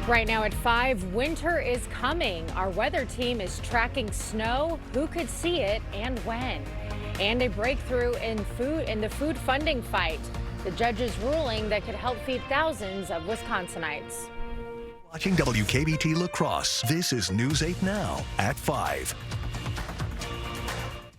Right now at 5, winter is coming. Our weather team is tracking snow, who could see it and when. And a breakthrough in the food funding fight. The judge's ruling that could help feed thousands of Wisconsinites. Watching WKBT La Crosse, this is News 8 Now at 5.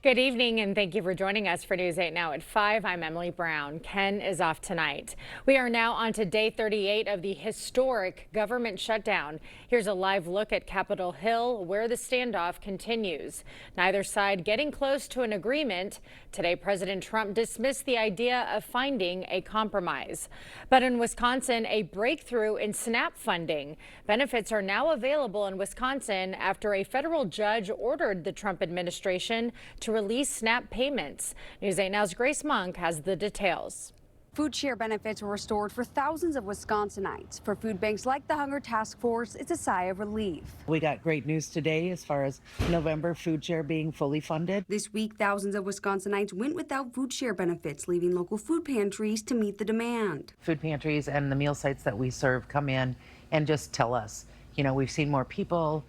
Good evening and thank you for joining us for News 8 Now at 5. I'm Emily Brown. Ken is off tonight. We are now on to day 38 of the historic government shutdown. Here's a live look at Capitol Hill where the standoff continues. Neither side getting close to an agreement. Today, President Trump dismissed the idea of finding a compromise. But in Wisconsin, a breakthrough in SNAP funding. Benefits are now available in Wisconsin after a federal judge ordered the Trump administration to release SNAP payments. News 8 Now's Grace Monk has the details. Food share benefits were restored for thousands of Wisconsinites. For food banks like the Hunger Task Force, it's a sigh of relief. We got great news today as far as November food share being fully funded. This week, thousands of Wisconsinites went without food share benefits, leaving local food pantries to meet the demand. Food pantries and the meal sites that we serve come in and just tell us, we've seen more people.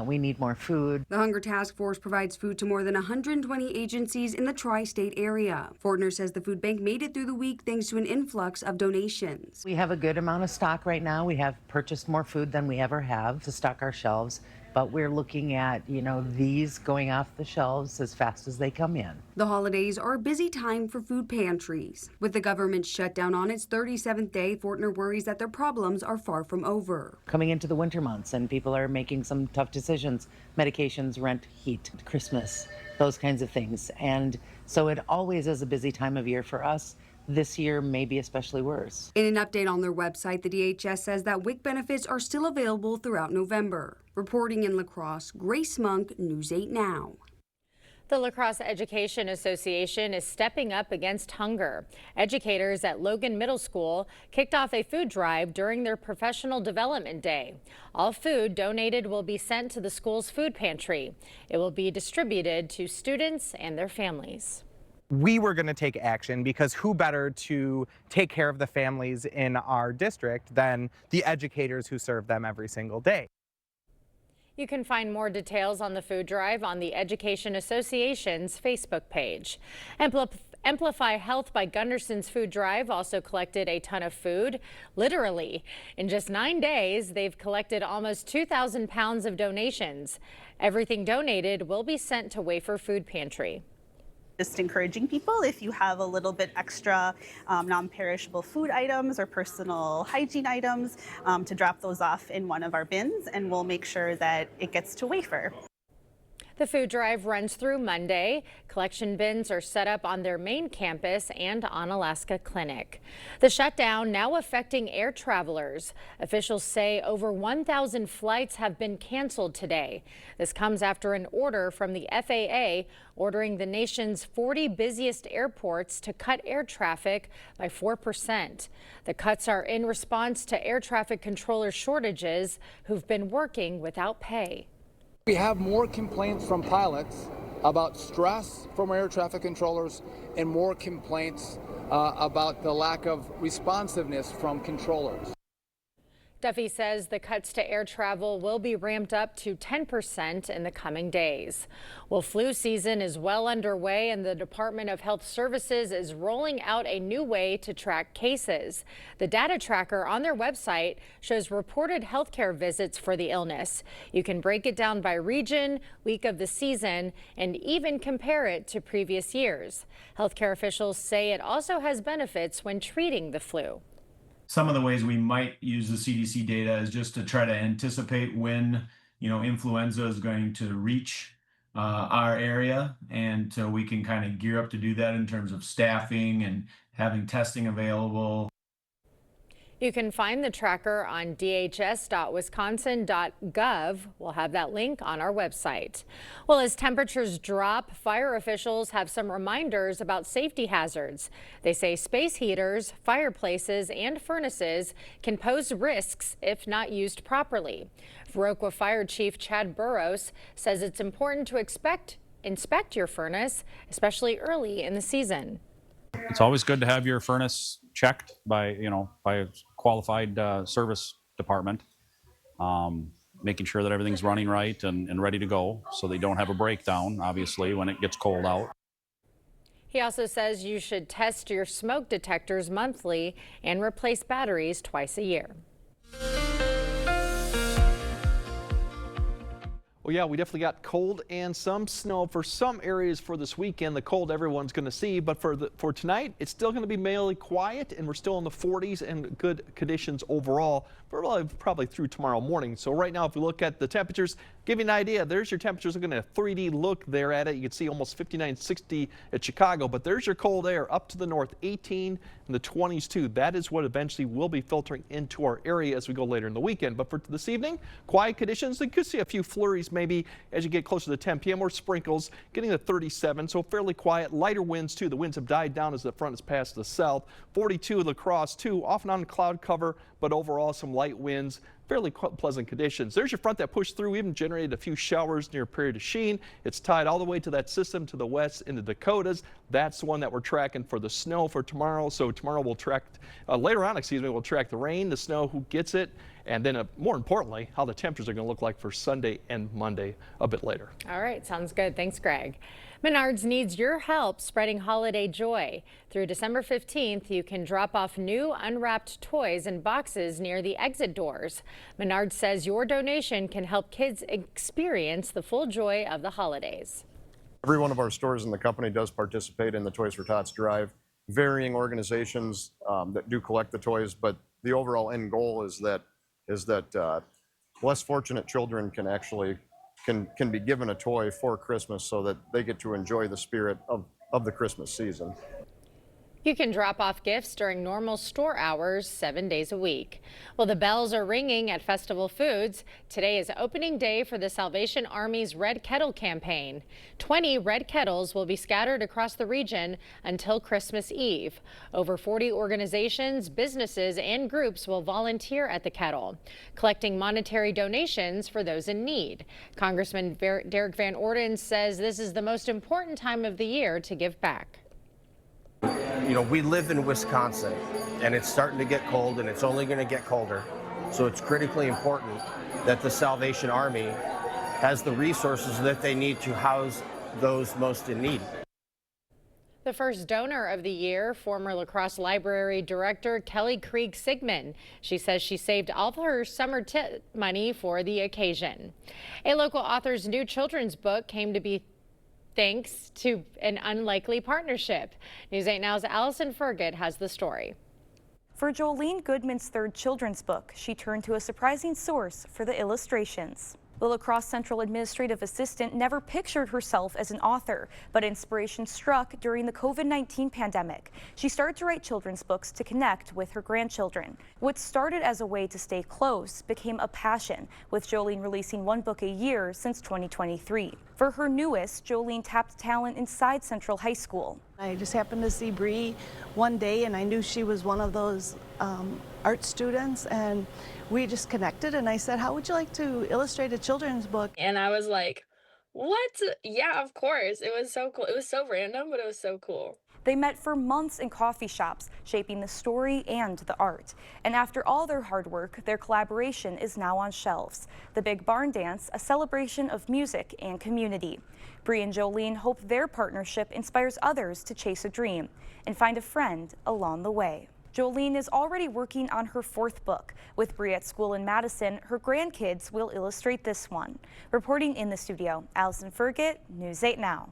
We need more food. The Hunger Task Force provides food to more than 120 agencies in the tri-state area. Fortner says the food bank made it through the week thanks to an influx of donations. We have a good amount of stock right now. We have purchased more food than we ever have to stock our shelves. But we're looking at, these going off the shelves as fast as they come in. The holidays are a busy time for food pantries. With the government shutdown on its 37th day, Fortner worries that their problems are far from over. Coming into the winter months and people are making some tough decisions, medications, rent, heat, Christmas, those kinds of things. And so it always is a busy time of year for us. This year may be especially worse. In an update on their website, the DHS says that WIC benefits are still available throughout November. Reporting in La Crosse, Grace Monk, News 8 Now. The La Crosse Education Association is stepping up against hunger. Educators at Logan Middle School kicked off a food drive during their professional development day. All food donated will be sent to the school's food pantry. It will be distributed to students and their families. We were going to take action because who better to take care of the families in our district than the educators who serve them every single day. You can find more details on the food drive on the Education Association's Facebook page. Amplify Health by Gunderson's Food Drive also collected a ton of food, literally. In just 9 days, they've collected almost 2,000 pounds of donations. Everything donated will be sent to Wafer Food Pantry. Just encouraging people, if you have a little bit extra non-perishable food items or personal hygiene items, to drop those off in one of our bins, and we'll make sure that it gets to Wafer. The food drive runs through Monday. Collection bins are set up on their main campus and on Alaska Clinic. The shutdown now affecting air travelers. Officials say over 1,000 flights have been canceled today. This comes after an order from the FAA ordering the nation's 40 busiest airports to cut air traffic by 4%. The cuts are in response to air traffic controller shortages who've been working without pay. We have more complaints from pilots about stress from air traffic controllers and more complaints about the lack of responsiveness from controllers. Duffy says the cuts to air travel will be ramped up to 10% in the coming days. Well, flu season is well underway and the Department of Health Services is rolling out a new way to track cases. The data tracker on their website shows reported healthcare visits for the illness. You can break it down by region, week of the season, and even compare it to previous years. Healthcare officials say it also has benefits when treating the flu. Some of the ways we might use the CDC data is just to try to anticipate when, influenza is going to reach our area. And so we can kind of gear up to do that in terms of staffing and having testing available. You can find the tracker on dhs.wisconsin.gov. We'll have that link on our website. Well, as temperatures drop, fire officials have some reminders about safety hazards. They say space heaters, fireplaces, and furnaces can pose risks if not used properly. Viroqua Fire Chief Chad Burrows says it's important to inspect your furnace, especially early in the season. It's always good to have your furnace checked by a qualified service department. making sure that everything's running right and ready to go so they don't have a breakdown, obviously, when it gets cold out. He also says you should test your smoke detectors monthly and replace batteries twice a year. Well, yeah, we definitely got cold and some snow for some areas for this weekend. The cold everyone's going to see, but for tonight, it's still going to be mainly quiet, and we're still in the 40s and good conditions overall for probably through tomorrow morning. So right now, if we look at the temperatures, give you an idea. There's your temperatures. Looking at a 3D look there at it. You can see almost 59, 60 at Chicago, but there's your cold air up to the north, 18 in the 20s too. That is what eventually will be filtering into our area as we go later in the weekend. But for this evening, quiet conditions. You could see a few flurries maybe as you get closer to 10 p.m. or sprinkles, getting to 37, so fairly quiet. Lighter winds too. The winds have died down as the front has passed the south. 42 La Crosse too, off and on cloud cover, but overall some light winds. Fairly pleasant conditions. There's your front that pushed through, even generated a few showers near Prairie du Chien. It's tied all the way to that system to the west in the Dakotas. That's the one that we're tracking for the snow for tomorrow. So tomorrow we'll track, later on, we'll track the rain, the snow, who gets it, and then more importantly, how the temperatures are going to look like for Sunday and Monday a bit later. All right, sounds good. Thanks, Greg. Menards needs your help spreading holiday joy. Through December 15th, you can drop off new unwrapped toys in boxes near the exit doors. Menards says your donation can help kids experience the full joy of the holidays. Every one of our stores in the company does participate in the Toys for Tots drive. Varying organizations that do collect the toys, but the overall end goal is that less fortunate children can actually can be given a toy for Christmas so that they get to enjoy the spirit of the Christmas season. You can drop off gifts during normal store hours 7 days a week. Well, the bells are ringing at Festival Foods. Today is opening day for the Salvation Army's Red Kettle campaign. 20 red kettles will be scattered across the region until Christmas Eve. Over 40 organizations, businesses, and groups will volunteer at the kettle, collecting monetary donations for those in need. Congressman Derek Van Orden says this is the most important time of the year to give back. You know, we live in Wisconsin, and it's starting to get cold, and it's only going to get colder. So it's critically important that the Salvation Army has the resources that they need to house those most in need. The first donor of the year, former La Crosse Library Director Kelly Krieg Sigmund. She says she saved all of her summer money for the occasion. A local author's new children's book came to be thanks to an unlikely partnership. News 8 Now's Allison Fergit has the story. For Jolene Goodman's third children's book, she turned to a surprising source for the illustrations. The La Crosse Central Administrative Assistant never pictured herself as an author, but inspiration struck during the COVID-19 pandemic. She started to write children's books to connect with her grandchildren. What started as a way to stay close became a passion, with Jolene releasing one book a year since 2023. For her newest, Jolene tapped talent inside Central High School. I just happened to see Bree one day, and I knew she was one of those art students, and we just connected, and I said, how would you like to illustrate a children's book? And I was like, what? Yeah, of course. It was so cool. It was so random, but it was so cool. They met for months in coffee shops, shaping the story and the art. And after all their hard work, their collaboration is now on shelves. The Big Barn Dance, a celebration of music and community. Bree and Jolene hope their partnership inspires others to chase a dream and find a friend along the way. Jolene is already working on her fourth book. With Bree at school in Madison, her grandkids will illustrate this one. Reporting in the studio, Allison Fergit, News 8 Now.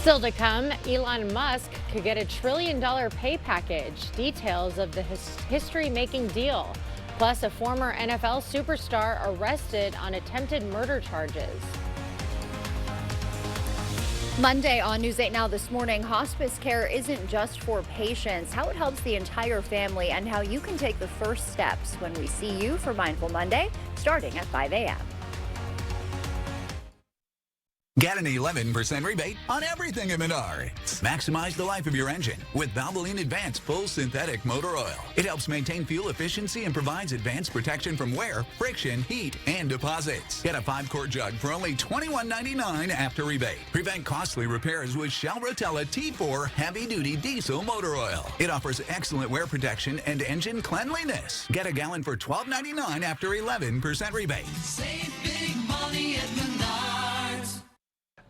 Still to come, Elon Musk could get $1 trillion pay package. Details of the history-making deal. Plus, a former NFL superstar arrested on attempted murder charges. Monday on News 8 Now this morning, hospice care isn't just for patients, how it helps the entire family and how you can take the first steps when we see you for Mindful Monday, starting at 5 a.m. Get an 11% rebate on everything at Menards. Maximize the life of your engine with Valvoline Advanced Full Synthetic Motor Oil. It helps maintain fuel efficiency and provides advanced protection from wear, friction, heat, and deposits. Get a 5-quart jug for only $21.99 after rebate. Prevent costly repairs with Shell Rotella T4 Heavy-Duty Diesel Motor Oil. It offers excellent wear protection and engine cleanliness. Get a gallon for $12.99 after 11% rebate. Save big money at Menards.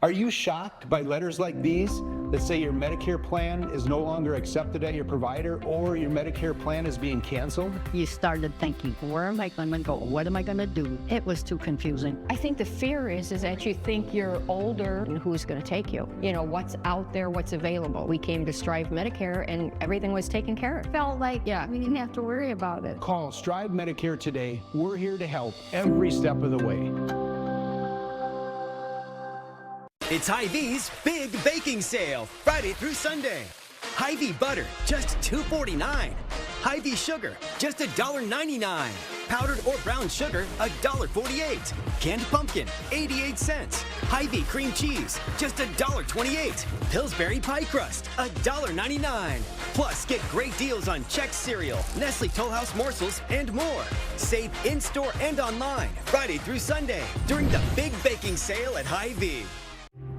Are you shocked by letters like these that say your Medicare plan is no longer accepted at your provider or your Medicare plan is being canceled? You started thinking, where am I going to go? What am I going to do? It was too confusing. I think the fear is that you think you're older and who's going to take you? You know, what's out there, what's available. We came to Strive Medicare and everything was taken care of. Felt like we didn't have to worry about it. Call Strive Medicare today. We're here to help every step of the way. It's Hy-Vee's Big Baking Sale, Friday through Sunday. Hy-Vee butter, just $2.49. Hy-Vee sugar, just $1.99. Powdered or brown sugar, $1.48. Canned pumpkin, 88 cents. Hy-Vee cream cheese, just $1.28. Pillsbury pie crust, $1.99. Plus, get great deals on Chex cereal, Nestle Toll House morsels, and more. Save in-store and online, Friday through Sunday, during the Big Baking Sale at Hy-Vee.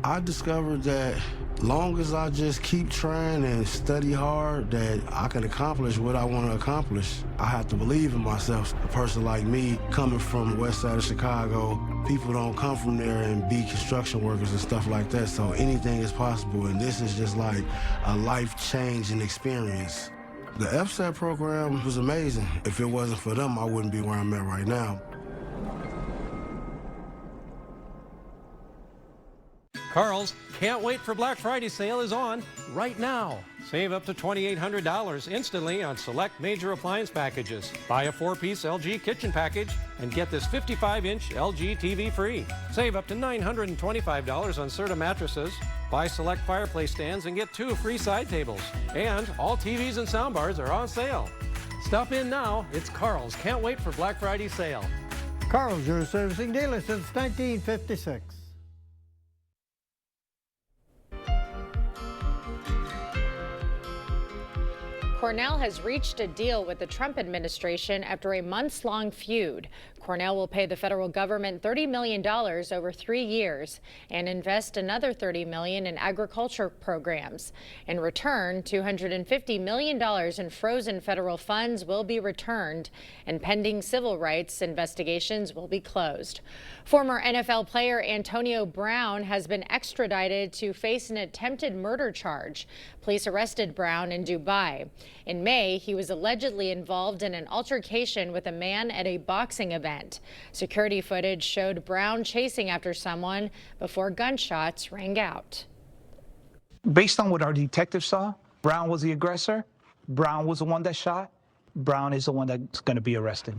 I discovered that long as I just keep trying and study hard, that I can accomplish what I want to accomplish. I have to believe in myself. A person like me, coming from the west side of Chicago, people don't come from there and be construction workers and stuff like that, so anything is possible, and this is just like a life-changing experience. The FSAT program was amazing. If it wasn't for them, I wouldn't be where I'm at right now. Carl's Can't Wait for Black Friday sale is on right now. Save up to $2,800 instantly on select major appliance packages. Buy a 4-piece LG kitchen package and get this 55-inch LG TV free. Save up to $925 on Serta mattresses. Buy select fireplace stands and get 2 free side tables. And all TVs and soundbars are on sale. Stop in now. It's Carl's Can't Wait for Black Friday sale. Carl's, your servicing dealer since 1956. Cornell has reached a deal with the Trump administration after a months-long feud. Cornell will pay the federal government $30 million over 3 years and invest another $30 million in agriculture programs. In return, $250 million in frozen federal funds will be returned, and pending civil rights investigations will be closed. Former NFL player Antonio Brown has been extradited to face an attempted murder charge. Police arrested Brown in Dubai. In May, he was allegedly involved in an altercation with a man at a boxing event. Security footage showed Brown chasing after someone before gunshots rang out. Based on what our detectives saw, Brown was the aggressor. Brown was the one that shot. Brown is the one that's going to be arrested.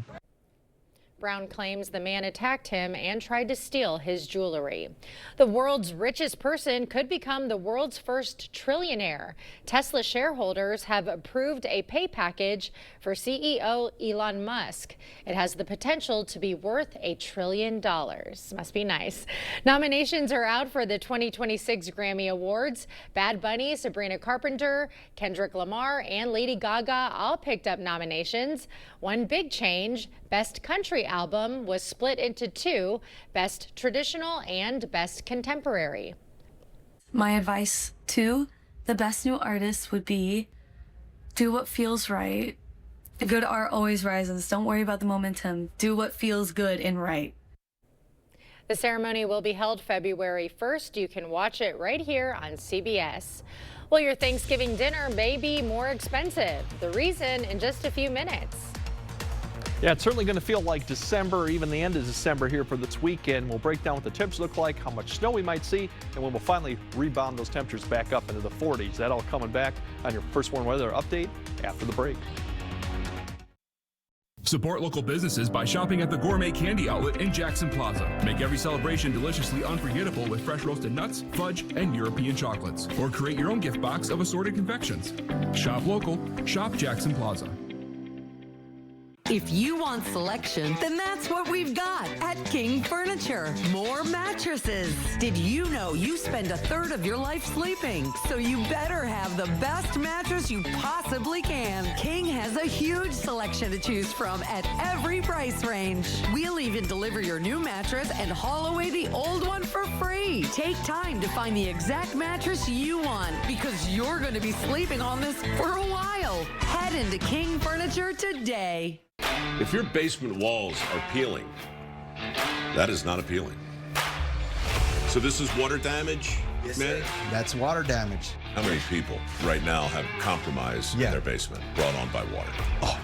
Brown claims the man attacked him and tried to steal his jewelry. The world's richest person could become the world's first trillionaire. Tesla shareholders have approved a pay package for CEO Elon Musk. It has the potential to be worth $1 trillion. Must be nice. Nominations are out for the 2026 Grammy Awards. Bad Bunny, Sabrina Carpenter, Kendrick Lamar, and Lady Gaga all picked up nominations. One big change: Best Country Album was split into 2, Best Traditional and Best Contemporary. My advice to the best new artists would be do what feels right. Good art always rises. Don't worry about the momentum. Do what feels good and right. The ceremony will be held February 1st. You can watch it right here on CBS. Well, your Thanksgiving dinner may be more expensive. The reason in just a few minutes. Yeah, it's certainly going to feel like December, or even the end of December here for this weekend. We'll break down what the temps look like, how much snow we might see, and when we'll finally rebound those temperatures back up into the 40s. That all coming back on your First Warn Weather update after the break. Support local businesses by shopping at the Gourmet Candy Outlet in Jackson Plaza. Make every celebration deliciously unforgettable with fresh roasted nuts, fudge, and European chocolates. Or create your own gift box of assorted confections. Shop local, shop Jackson Plaza. If you want selection, then that's what we've got at King Furniture. More mattresses. Did you know you spend a third of your life sleeping? So you better have the best mattress you possibly can. King has a huge selection to choose from at every price range. We'll even deliver your new mattress and haul away the old one for free. Take time to find the exact mattress you want because you're going to be sleeping on this for a while. Head into King Furniture today. If your basement walls are peeling, that is not appealing. So this is water damage, Yes, man? sir. That's water damage. How many people right now have compromise in their basement brought on by water? Oh,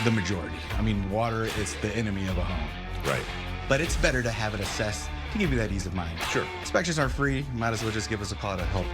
the majority. I mean, water is the enemy of a home. Right. But it's better to have it assessed to give you that ease of mind. Sure. Inspections are free. Might as well just give us a call to help.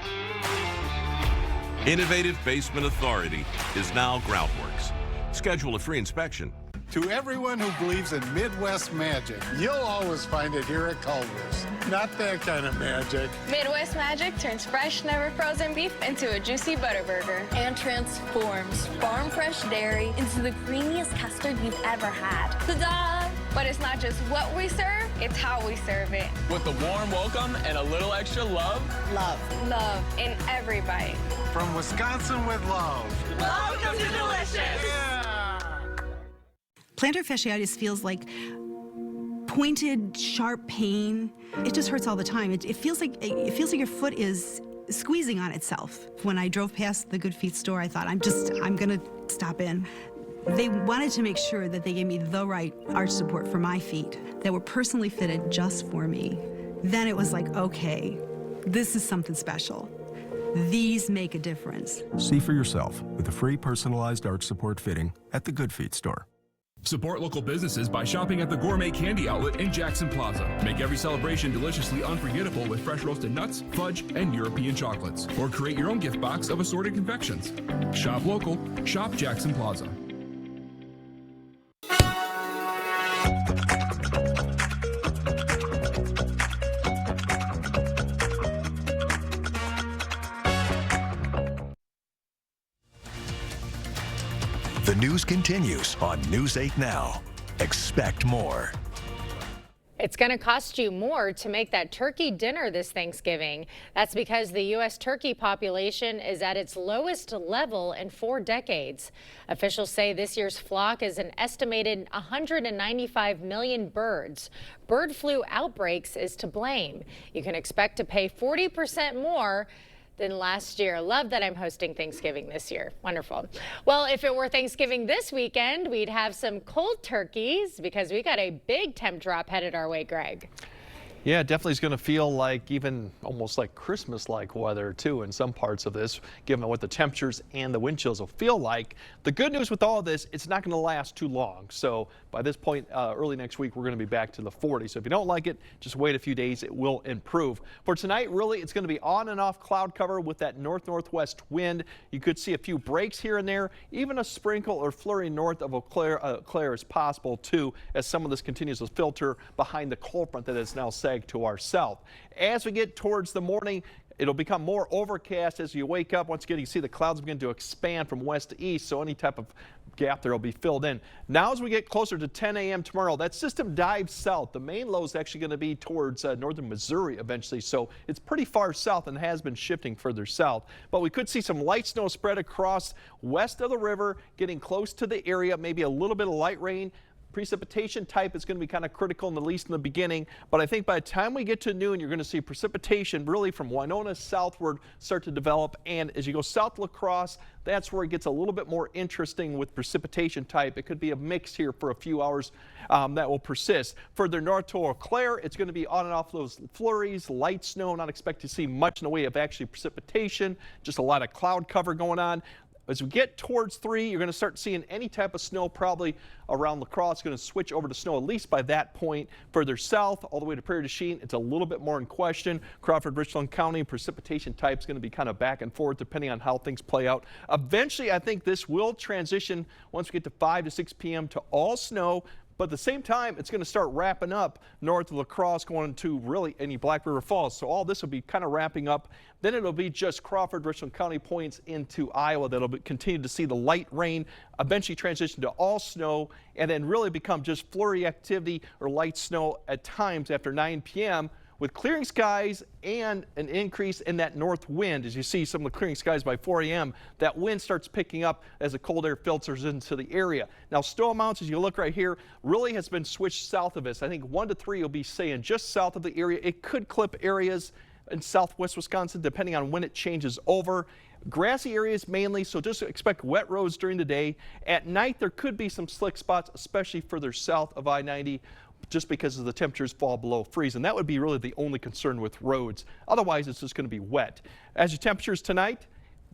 Innovative Basement Authority is now Groundworks. Schedule a free inspection. To everyone who believes in Midwest magic, you'll always find it here at Culver's. Not that kind of magic. Midwest Magic turns fresh, never frozen beef into a juicy butter burger. And transforms farm fresh dairy into the creamiest custard you've ever had. Ta-da! But it's not just what we serve, it's how we serve it. With a warm welcome and a little extra love. Love. Love in every bite. From Wisconsin with love. Welcome to Delicious! Yeah! Plantar fasciitis feels like pointed, sharp pain. It just hurts all the time. It feels like your foot is squeezing on itself. When I drove past the Good Feet store, I thought, I'm gonna stop in. They wanted to make sure that they gave me the right arch support for my feet that were personally fitted just for me. Then it was like, okay, this is something special. These make a difference. See for yourself with a free personalized arch support fitting at the Good Feet store. Support local businesses by shopping at the Gourmet Candy Outlet in Jackson Plaza. Make every celebration deliciously unforgettable with fresh roasted nuts, fudge, and European chocolates. Or create your own gift box of assorted confections. Shop local, shop Jackson Plaza. The news continues on News 8 Now. Expect more. It's going to cost you more to make that turkey dinner this Thanksgiving. That's because the U.S. turkey population is at its lowest level in 4 decades. Officials say this year's flock is an estimated 195 million birds. Bird flu outbreaks is to blame. You can expect to pay 40% more than last year. Love that I'm hosting Thanksgiving this year. Wonderful. Well, if it were Thanksgiving this weekend, we'd have some cold turkeys because we got a big temp drop headed our way, Greg. Yeah, it definitely is going to feel like even almost like Christmas-like weather, too, in some parts of this, given what the temperatures and the wind chills will feel like. The good news with all of this, it's not going to last too long. So by this point, early next week, we're going to be back to the 40s. So if you don't like it, just wait a few days. It will improve. For tonight, really, it's going to be on and off cloud cover with that north-northwest wind. You could see a few breaks here and there. Even a sprinkle or flurry north of Eau Claire is possible, too, as some of this continues to filter behind the cold front that is now sagged to our south. As we get towards the morning, it'll become more overcast as you wake up. Once again, you see the clouds begin to expand from west to east, so any type of gap there will be filled in. Now as we get closer to 10 a.m. tomorrow, that system dives south. The main low is actually going to be towards northern Missouri eventually, so it's pretty far south and has been shifting further south. But we could see some light snow spread across west of the river, getting close to the area, maybe a little bit of light rain. Precipitation type is going to be kind of critical, at least in the beginning, but I think by the time we get to noon, you're going to see precipitation really from Winona southward start to develop, and as you go south to La Crosse, that's where it gets a little bit more interesting with precipitation type. It could be a mix here for a few hours that will persist. Further north to Eau Claire, it's going to be on and off those flurries, light snow, not expect to see much in the way of actually precipitation, just a lot of cloud cover going on. As we get towards 3, you're going to start seeing any type of snow probably around La Crosse. It's going to switch over to snow at least by that point. Further south, all the way to Prairie du Chien, it's a little bit more in question. Crawford, Richland County, precipitation type is going to be kind of back and forth depending on how things play out. Eventually, I think this will transition once we get to 5 to 6 p.m. to all snow. but at the same time, it's going to start wrapping up north of La Crosse going to really any Black River Falls. So all this will be kind of wrapping up. Then it'll be just Crawford, Richland County points into Iowa that'll continue to see the light rain, eventually transition to all snow, and then really become just flurry activity or light snow at times after 9 p.m. with clearing skies and an increase in that north wind. As you see some of the clearing skies by 4 a.m., that wind starts picking up as the cold air filters into the area. Now, snow amounts, as you look right here, really has been switched south of us. I think 1 to 3 will be saying just south of the area. It could clip areas in southwest Wisconsin, depending on when it changes over. Grassy areas mainly, so just expect wet roads during the day. At night, there could be some slick spots, especially further south of I-90, just because of the temperatures fall below freezing. That would be really the only concern with roads. Otherwise, it's just going to be wet. As your temperatures tonight,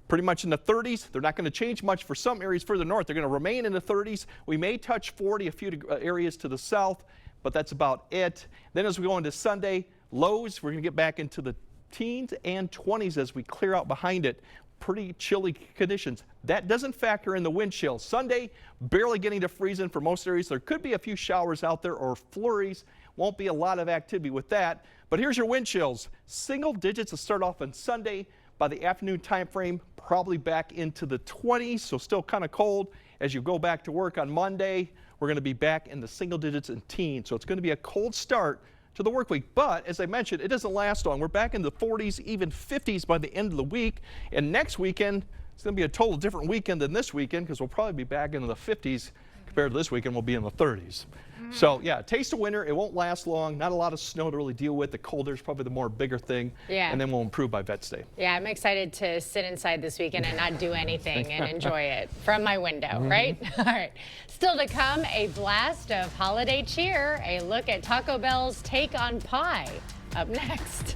pretty much in the 30s. They're not going to change much for some areas further north. They're going to remain in the 30s. We may touch 40 a few areas to the south, but that's about it. Then as we go into Sunday, lows, we're going to get back into the teens and 20s as we clear out behind it. Pretty chilly conditions. That doesn't factor in the wind chill. Sunday, barely getting to freezing for most areas. There could be a few showers out there or flurries. Won't be a lot of activity with that. But here's your wind chills. Single digits to start off on Sunday. By the afternoon time frame, probably back into the 20s, so still kind of cold. As you go back to work on Monday, we're going to be back in the single digits and teens. So it's going to be a cold start to the work week. But as I mentioned, it doesn't last long. We're back in the 40s, even 50s by the end of the week. And next weekend, it's going to be a total different weekend than this weekend because we'll probably be back into the 50s compared to this weekend. We'll be in the 30s. So yeah, taste of winter. It won't last long. Not a lot of snow to really deal with. The colder is probably the more bigger thing. Yeah. And then we'll improve by Vets Day. Yeah, I'm excited to sit inside this weekend and not do anything and enjoy it from my window, right? All right. Still to come, a blast of holiday cheer. A look at Taco Bell's take on pie. Up next.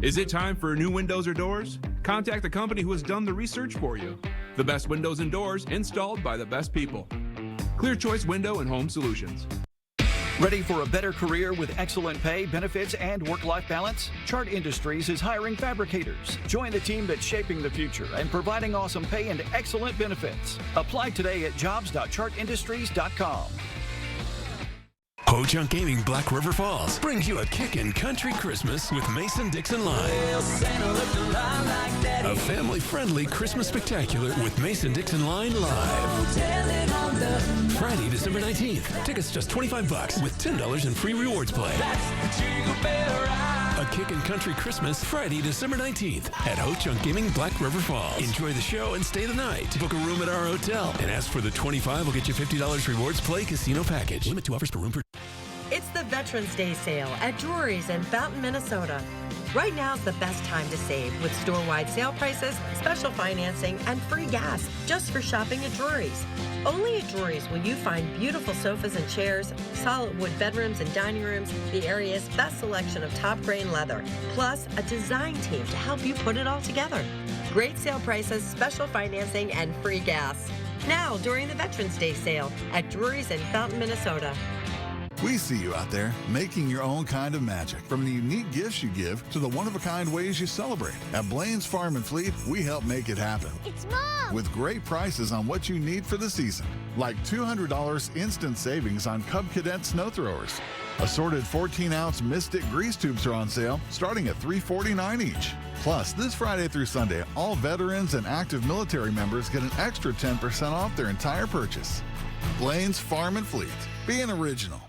Is it time for new windows or doors? Contact the company who has done the research for you. The best windows and doors installed by the best people. Clear Choice Window and Home Solutions. Ready for a better career with excellent pay, benefits, and work-life balance? Chart Industries is hiring fabricators. Join the team that's shaping the future and providing awesome pay and excellent benefits. Apply today at jobs.chartindustries.com. Ho-Chunk Gaming Black River Falls brings you a kickin' country Christmas with Mason-Dixon Line. A family-friendly Christmas spectacular with Mason-Dixon Line Live. Friday, December 19th. Tickets just $25 with $10 in free rewards play. A kickin' country Christmas Friday, December 19th at Ho-Chunk Gaming Black River Falls. Enjoy the show and stay the night. Book a room at our hotel and ask for the $25. We'll get you $50 rewards play casino package. Limit 2 offers per room per. It's the Veterans Day sale at Drury's in Fountain, Minnesota. Right now is the best time to save with store-wide sale prices, special financing, and free gas just for shopping at Drury's. Only at Drury's will you find beautiful sofas and chairs, solid wood bedrooms and dining rooms, the area's best selection of top grain leather, plus a design team to help you put it all together. Great sale prices, special financing, and free gas. Now during the Veterans Day sale at Drury's in Fountain, Minnesota. We see you out there making your own kind of magic. From the unique gifts you give to the one-of-a-kind ways you celebrate. At Blaine's Farm and Fleet, we help make it happen. It's Mom! With great prices on what you need for the season. Like $200 instant savings on Cub Cadet snow throwers. Assorted 14-ounce Mystic grease tubes are on sale, starting at $3.49 each. Plus, this Friday through Sunday, all veterans and active military members get an extra 10% off their entire purchase. Blaine's Farm and Fleet. Being original.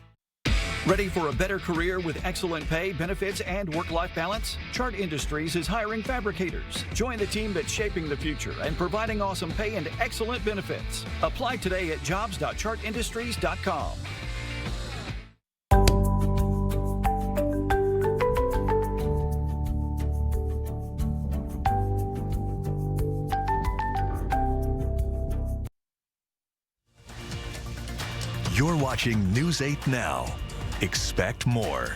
Ready for a better career with excellent pay, benefits, and work-life balance? Chart Industries is hiring fabricators. Join the team that's shaping the future and providing awesome pay and excellent benefits. Apply today at jobs.chartindustries.com. You're watching News 8 Now. Expect more.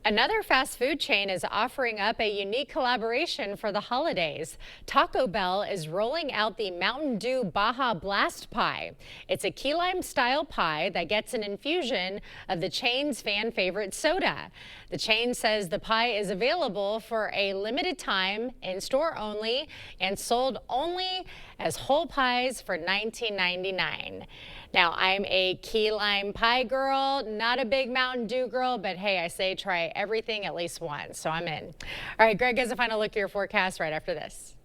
Another fast food chain is offering up a unique collaboration for the holidays. Taco Bell is rolling out the Mountain Dew Baja Blast Pie. It's a key lime style pie that gets an infusion of the chain's fan favorite soda. The chain says the pie is available for a limited time, in store only, and sold only as whole pies for $19.99. Now, I'm a key lime pie girl, not a big Mountain Dew girl, but hey, I say try everything at least once, so I'm in. All right, Greg has a final look at your forecast right after this.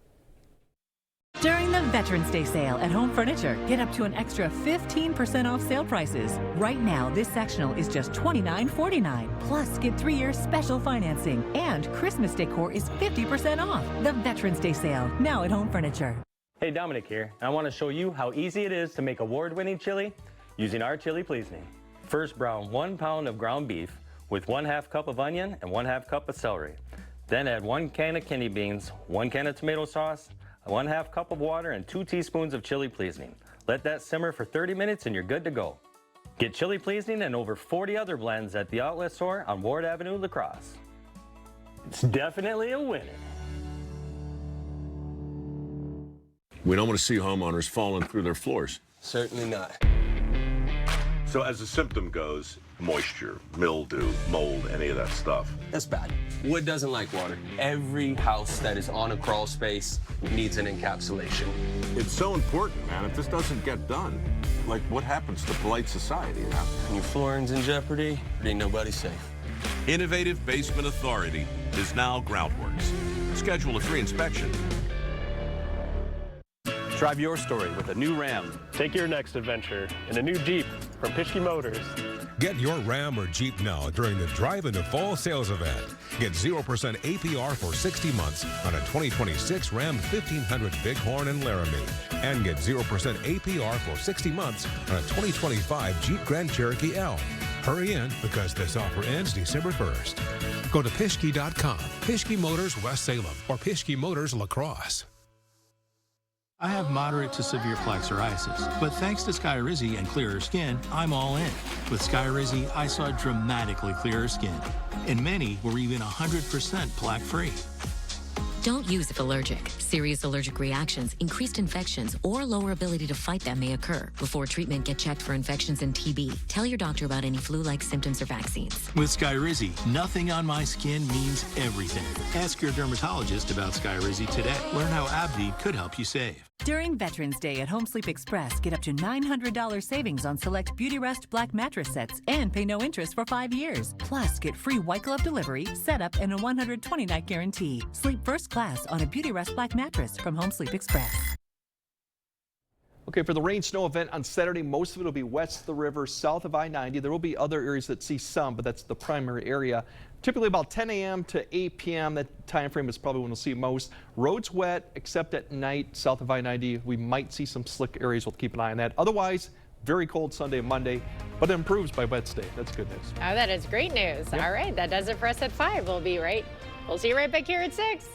During the Veterans Day sale at Home Furniture, get up to an extra 15% off sale prices. Right now, this sectional is just $29.49. Plus, get 3 years special financing. And Christmas decor is 50% off. The Veterans Day sale, now at Home Furniture. Hey, Dominic here. I want to show you how easy it is to make award-winning chili using our Chili Please Me. First, brown 1 pound of ground beef with 1/2 cup of onion and 1/2 cup of celery. Then add 1 can of kidney beans, 1 can of tomato sauce, 1/2 cup of water, and 2 teaspoons of Chili Pleasing. Let that simmer for 30 minutes and you're good to go. Get Chili Pleasing and over 40 other blends at the outlet store on Ward Avenue, La Crosse. It's definitely a winner. We don't want to see homeowners falling through their floors. Certainly not. So as the symptom goes, moisture, mildew, mold, any of that stuff. That's bad. Wood doesn't like water. Every house that is on a crawl space needs an encapsulation. It's so important, man. If this doesn't get done, like what happens to polite society now? When your flooring's in jeopardy, there ain't nobody safe. Innovative Basement Authority is now Groundworks. Schedule a free inspection. Drive your story with a new Ram. Take your next adventure in a new Jeep from Pischke Motors. Get your Ram or Jeep now during the Drive into Fall sales event. Get 0% APR for 60 months on a 2026 Ram 1500 Bighorn and Laramie. And get 0% APR for 60 months on a 2025 Jeep Grand Cherokee L. Hurry in because this offer ends December 1st. Go to Pischke.com, Pischke Motors West Salem, or Pischke Motors La Crosse. I have moderate to severe plaque psoriasis, but thanks to Skyrizi and clearer skin, I'm all in. With Skyrizi, I saw dramatically clearer skin, and many were even 100% plaque-free. Don't use if allergic. Serious allergic reactions, increased infections, or lower ability to fight them may occur. Before treatment, get checked for infections and TB. Tell your doctor about any flu-like symptoms or vaccines. With Skyrizi, nothing on my skin means everything. Ask your dermatologist about Skyrizi today. Learn how AbbVie could help you save. During Veterans Day at Home Sleep Express, get up to $900 savings on select Beautyrest Black mattress sets and pay no interest for 5 years. Plus, get free white glove delivery, setup, and a 120-night guarantee. Sleep first class on a Beautyrest Black mattress from Home Sleep Express. Okay, for the rain snow event on Saturday, most of it will be west of the river, south of I-90. There will be other areas that see some, but that's the primary area. Typically about 10 a.m. to 8 p.m. That time frame is probably when we'll see most. Roads wet, except at night, south of I-90. We might see some slick areas. We'll keep an eye on that. Otherwise, very cold Sunday and Monday, but it improves by Wednesday. That's good news. Oh, that is great news. Yep. All right, that does it for us at 5. We'll see you right back here at 6.